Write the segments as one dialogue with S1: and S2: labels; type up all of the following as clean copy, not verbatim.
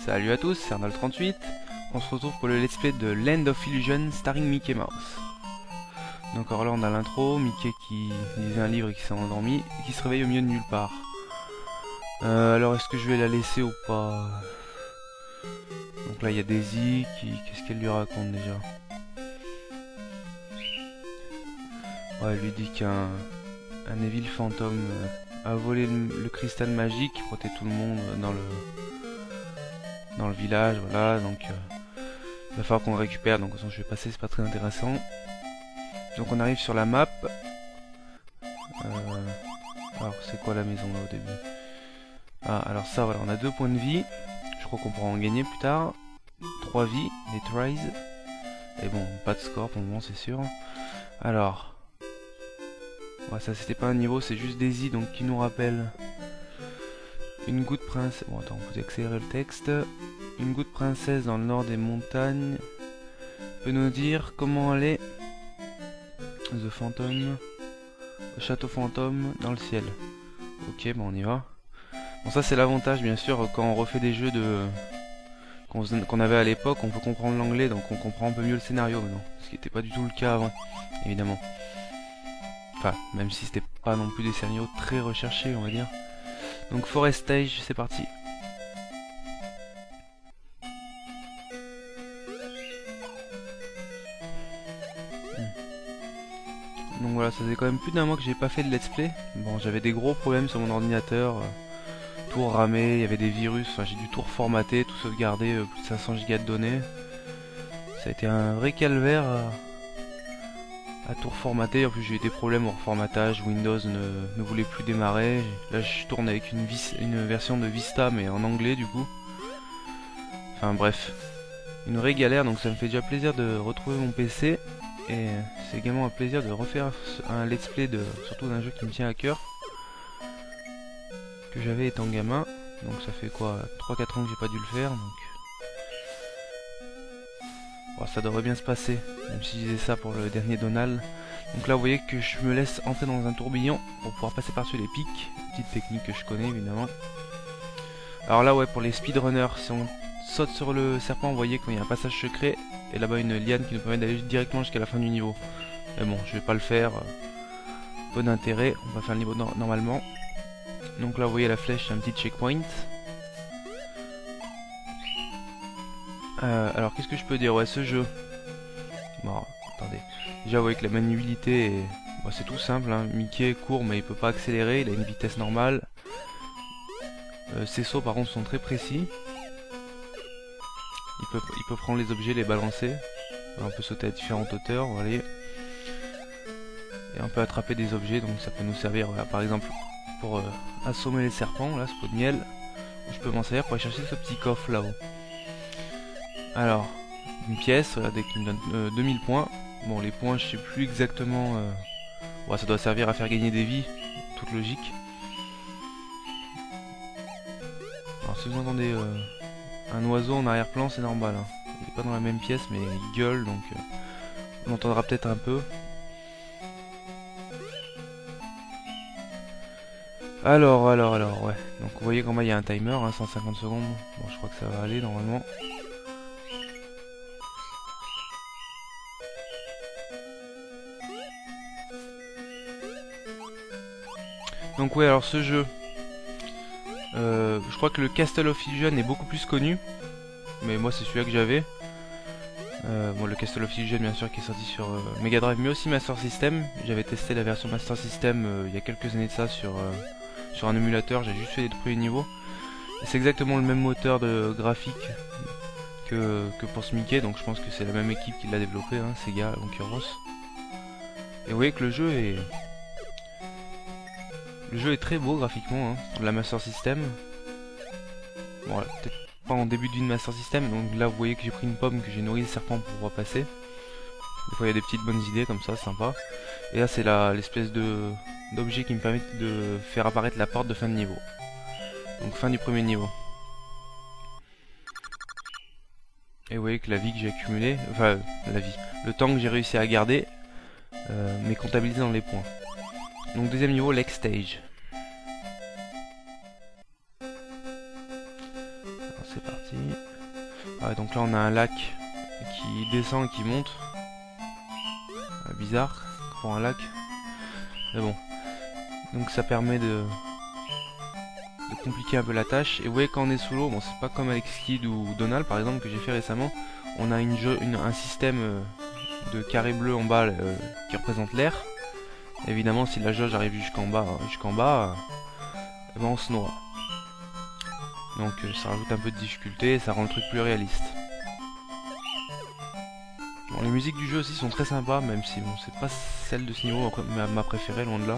S1: Salut à tous, c'est Arnold38. On se retrouve pour le let's play de Land of Illusion starring Mickey Mouse. Donc alors là on a l'intro, Mickey qui lisait un livre et qui s'est endormi, et qui se réveille au milieu de nulle part. Alors est-ce que je vais la laisser ou pas? Donc là il y a Daisy, qu'est-ce qu'elle lui raconte déjà? Ouais, elle lui dit qu'un Evil fantôme a volé le cristal magique qui protège tout le monde dans le village, voilà, donc il va falloir qu'on le récupère, donc de toute façon je vais passer, c'est pas très intéressant. Donc on arrive sur la map. Alors c'est quoi la maison là au début? Ah alors ça voilà, on a 2 points de vie. Je crois qu'on pourra en gagner plus tard. 3 vies, les tries. Et bon, pas de score pour le moment c'est sûr. Alors. Ouais, ça c'était pas un niveau, c'est juste Daisy donc qui nous rappelle. Une goutte princesse. Bon attends, on peut accélérer le texte. Une goutte princesse dans le nord des montagnes peut nous dire comment aller. The Phantom. Le château fantôme dans le ciel. Ok, bon on y va. Bon ça c'est l'avantage bien sûr quand on refait des jeux qu'on avait à l'époque, on peut comprendre l'anglais donc on comprend un peu mieux le scénario maintenant. Ce qui n'était pas du tout le cas avant, évidemment. Enfin, même si c'était pas non plus des scénarios très recherchés on va dire. Donc Forest Stage, c'est parti. Donc voilà, ça faisait quand même plus d'un mois que j'ai pas fait de let's play. Bon, j'avais des gros problèmes sur mon ordinateur. Tout ramé, il y avait des virus, enfin j'ai dû tout reformater, tout sauvegarder, plus de 500 Go de données. Ça a été un vrai calvaire à tout reformater. En plus j'ai eu des problèmes au reformatage, Windows ne voulait plus démarrer. Là je tourne avec une version de Vista mais en anglais du coup. Enfin bref, une vraie galère, donc ça me fait déjà plaisir de retrouver mon PC. Et c'est également un plaisir de refaire un let's play surtout d'un jeu qui me tient à cœur, que j'avais étant gamin. Donc ça fait quoi, 3-4 ans que j'ai pas dû le faire, donc bon, ça devrait bien se passer, même si je disais ça pour le dernier Donald. Donc là vous voyez que je me laisse entrer dans un tourbillon pour pouvoir passer par-dessus les pics, petite technique que je connais évidemment. Alors là ouais, pour les speedrunners, si on saute sur le serpent, vous voyez qu'il y a un passage secret, et là-bas une liane qui nous permet d'aller directement jusqu'à la fin du niveau. Mais bon, je vais pas le faire, peu d'intérêt, on va faire le niveau normalement. Donc là vous voyez la flèche, c'est un petit checkpoint. Alors qu'est-ce que je peux dire? Ouais, ce jeu. Bon, attendez. Déjà vous voyez que la maniabilité est... Bon, c'est tout simple, hein. Mickey court mais il peut pas accélérer, il a une vitesse normale. Ses sauts par contre sont très précis. Il peut prendre les objets, les balancer. On peut sauter à différentes hauteurs, vous voyez. Et on peut attraper des objets, donc ça peut nous servir, voilà, par exemple, pour assommer les serpents, là, ce pot de miel. Je peux m'en servir pour aller chercher ce petit coffre là-haut. Alors, une pièce, regardez, qui me donne 2000 points. Bon, les points, je sais plus exactement... Bon, ça doit servir à faire gagner des vies, toute logique. Alors, si vous entendez un oiseau en arrière-plan, c'est normal. Hein. Il n'est pas dans la même pièce, mais il gueule, donc on l'entendra peut-être un peu. Alors, ouais. Donc, vous voyez comment il y a un timer, hein, 150 secondes. Bon, je crois que ça va aller, normalement. Donc, ouais, alors ce jeu... je crois que le Castle of Illusion est beaucoup plus connu. Mais moi, c'est celui-là que j'avais. Bon, le Castle of Illusion, bien sûr, qui est sorti sur Mega Drive, mais aussi Master System. J'avais testé la version Master System il y a quelques années de ça sur un émulateur. J'ai juste fait les premiers niveaux. C'est exactement le même moteur de graphique que pour ce Mickey, donc je pense que c'est la même équipe qui l'a développé, hein, Sega en l'occurrence. Et vous voyez que le jeu est très beau graphiquement, hein, la Master System. Bon, peut-être pas en début de vie de Master System, donc là vous voyez que j'ai pris une pomme, que j'ai nourri le serpent pour pouvoir passer. Des fois il y a des petites bonnes idées comme ça, sympa. Et là c'est l'espèce d'objet qui me permet de faire apparaître la porte de fin de niveau. Donc fin du premier niveau. Et vous voyez que la vie que j'ai accumulée, enfin le temps que j'ai réussi à garder, m'est comptabilisé dans les points. Donc deuxième niveau, Lake Stage. C'est parti. Ah, donc là on a un lac qui descend et qui monte. Bizarre pour un lac. Mais bon. Donc ça permet de compliquer un peu la tâche. Et vous voyez quand on est sous l'eau, bon c'est pas comme avec Skid ou Donald par exemple que j'ai fait récemment. On a un système de carré bleu en bas qui représente l'air. Évidemment si la jauge arrive jusqu'en bas, eh ben on se noie. Donc ça rajoute un peu de difficulté et ça rend le truc plus réaliste. Bon, les musiques du jeu aussi sont très sympas, même si bon, c'est pas celle de ce niveau ma préférée, loin de là.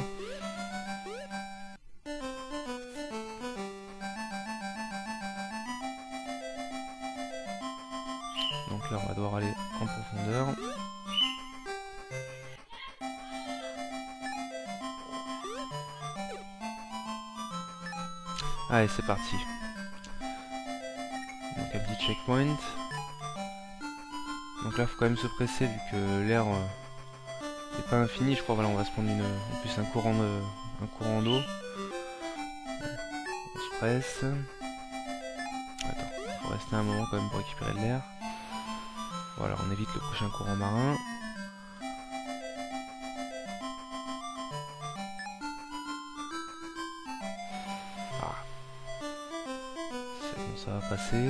S1: Donc là on va devoir aller en profondeur. Allez c'est parti. Donc un petit checkpoint. Donc là faut quand même se presser vu que l'air n'est pas infini, je crois. Voilà, on va se prendre en plus un courant d'eau. On se presse. Attends, faut rester un moment quand même pour récupérer de l'air. Voilà, on évite le prochain courant marin. Ah. C'est bon, ça va passer.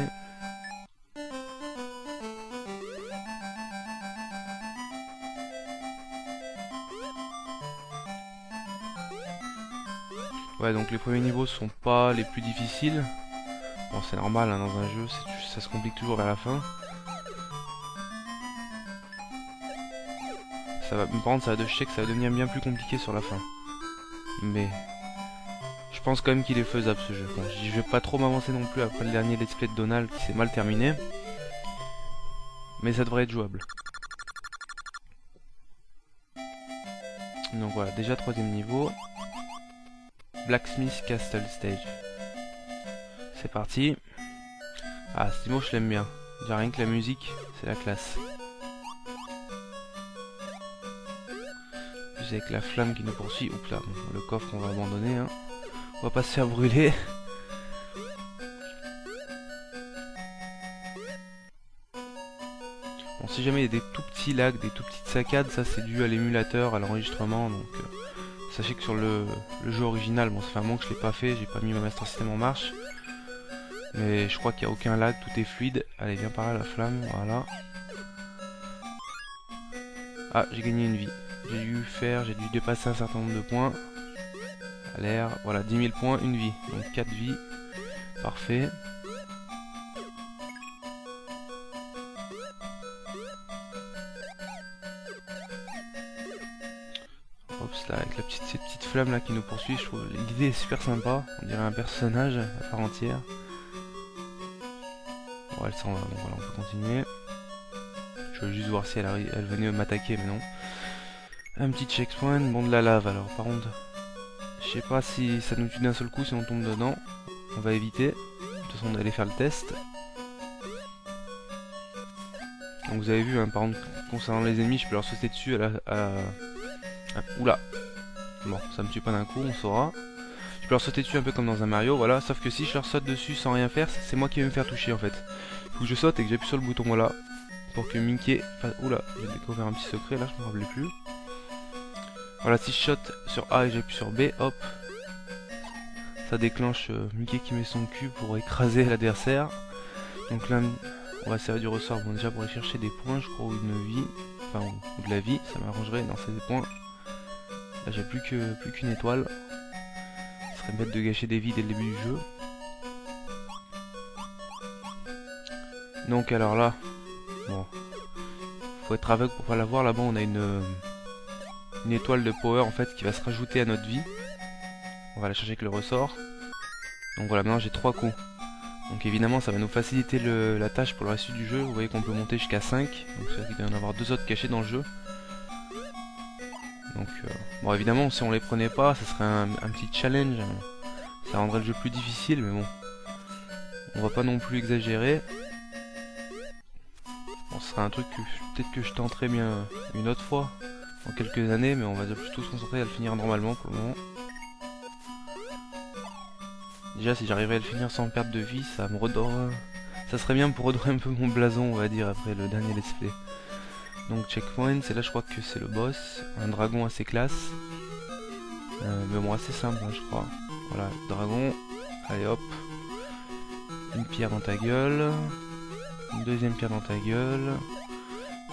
S1: Ouais, donc les premiers niveaux sont pas les plus difficiles. Bon, c'est normal hein, dans un jeu, ça se complique toujours vers la fin. Par contre, je sais que ça va devenir bien plus compliqué sur la fin. Mais je pense quand même qu'il est faisable ce jeu. Bon, je vais pas trop m'avancer non plus après le dernier let's play de Donald qui s'est mal terminé. Mais ça devrait être jouable. Donc voilà, déjà troisième niveau. Blacksmith Castle Stage. C'est parti. Ah, ce niveau je l'aime bien. Déjà rien que la musique, c'est la classe. Plus avec la flamme qui nous poursuit. Oups là, bon, le coffre on va abandonner. Hein. On va pas se faire brûler. Bon, si jamais il y a des tout petits lags, des tout petites saccades, ça c'est dû à l'émulateur, à l'enregistrement. Donc sachez que sur le jeu original, bon ça fait un moment que je l'ai pas fait, j'ai pas mis ma Master System en marche. Mais je crois qu'il n'y a aucun lag, tout est fluide. Allez, viens par là la flamme, voilà. Ah, j'ai gagné une vie. J'ai dû dépasser un certain nombre de points. À l'air, voilà, 10 000 points, une vie. Donc 4 vies. Parfait. Oups, là, avec cette petite flamme là qui nous poursuit, je trouve l'idée est super sympa. On dirait un personnage à part entière. Bon, elle s'en va, bon voilà, on peut continuer. Je veux juste voir si elle venait m'attaquer, mais non. Un petit checkpoint, bon de la lave alors, par contre, je sais pas si ça nous tue d'un seul coup si on tombe dedans. On va éviter, de toute façon on va aller faire le test. Donc vous avez vu, hein, par contre, concernant les ennemis, je peux leur sauter dessus Oula. Bon, ça me tue pas d'un coup, on saura. Je peux leur sauter dessus un peu comme dans un Mario, voilà. Sauf que si je leur saute dessus sans rien faire, c'est moi qui vais me faire toucher en fait. Il faut que je saute et que j'appuie sur le bouton, voilà. Pour que Mickey... Enfin, oula, j'ai découvert un petit secret, là, je me rappelais plus. Voilà, si je saute sur A et j'appuie sur B, hop. Ça déclenche Mickey qui met son cul pour écraser l'adversaire. Donc là, on va servir du ressort, bon déjà pour aller chercher des points, je crois, ou une vie. Enfin, ou de la vie, ça m'arrangerait. Non, c'est des points. Là, j'ai plus qu'une étoile. Ce serait bête de gâcher des vies dès le début du jeu. Donc alors là, bon, faut être aveugle pour pas la voir. Là-bas, on a une étoile de power en fait qui va se rajouter à notre vie. On va la chercher avec le ressort. Donc voilà, maintenant j'ai 3 coups. Donc évidemment, ça va nous faciliter la tâche pour le reste du jeu. Vous voyez qu'on peut monter jusqu'à 5. Donc c'est-à-dire qu'il doit y en avoir 2 autres cachés dans le jeu. Donc bon, évidemment, si on les prenait pas, ça serait un petit challenge. Ça rendrait le jeu plus difficile, mais bon, on va pas non plus exagérer. Bon, ce serait un truc que peut-être que je tenterai bien une autre fois, en quelques années, mais on va plutôt se concentrer à le finir normalement pour le moment. Déjà, si j'arriverais à le finir sans perte de vie, ça me Ça serait bien pour redorer un peu mon blason, on va dire, après le dernier let's play. Donc checkpoint, et là je crois que c'est le boss. Un dragon assez classe. Mais bon, assez simple, hein, je crois. Voilà, dragon. Allez hop. Une pierre dans ta gueule. Une deuxième pierre dans ta gueule.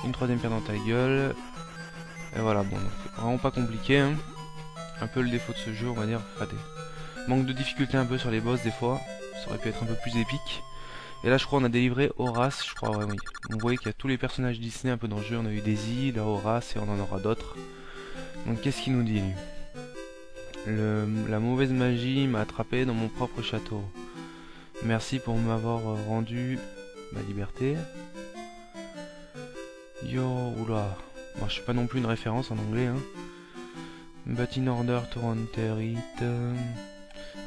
S1: Une troisième pierre dans ta gueule. Et voilà, bon, donc, vraiment pas compliqué. Hein. Un peu le défaut de ce jeu, on va dire. Enfin, manque de difficulté un peu sur les boss des fois. Ça aurait pu être un peu plus épique. Et là, je crois on a délivré Horace, je crois, ouais, oui. Vous voyez qu'il y a tous les personnages Disney un peu dans le jeu. On a eu Daisy, là Horace, et on en aura d'autres. Donc, qu'est-ce qu'il nous dit, lui? La mauvaise magie m'a attrapé dans mon propre château. Merci pour m'avoir rendu ma liberté. Yo, oula. Bon, je suis pas non plus une référence en anglais, hein. But in order to enter it...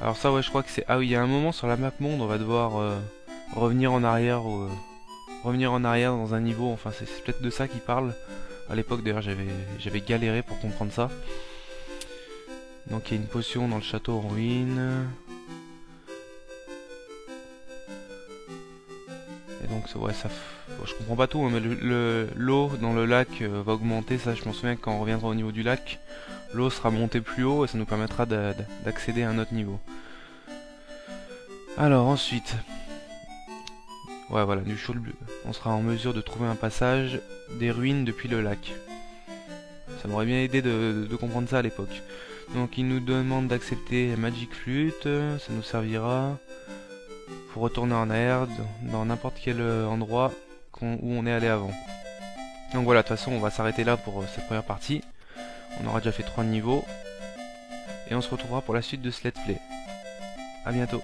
S1: Alors ça, ouais, je crois que c'est... Ah oui, il y a un moment sur la map monde, on va devoir revenir en arrière revenir en arrière dans un niveau. Enfin, c'est peut-être de ça qu'il parle. À l'époque, d'ailleurs, j'avais galéré pour comprendre ça. Donc, il y a une potion dans le château en ruine. Et donc, ouais, ça... Bon, je comprends pas tout, hein, mais l'eau dans le lac va augmenter. Ça, je m'en souviens, quand on reviendra au niveau du lac, l'eau sera montée plus haut et ça nous permettra d'accéder à un autre niveau. Alors, ensuite... Ouais, voilà, du chaud bleu. On sera en mesure de trouver un passage des ruines depuis le lac. Ça m'aurait bien aidé de comprendre ça à l'époque. Donc, il nous demande d'accepter Magic Flute. Ça nous servira pour retourner en arrière dans n'importe quel endroit où on est allé avant. Donc voilà, de toute façon, on va s'arrêter là pour cette première partie. On aura déjà fait 3 niveaux. Et on se retrouvera pour la suite de ce let's play. A bientôt.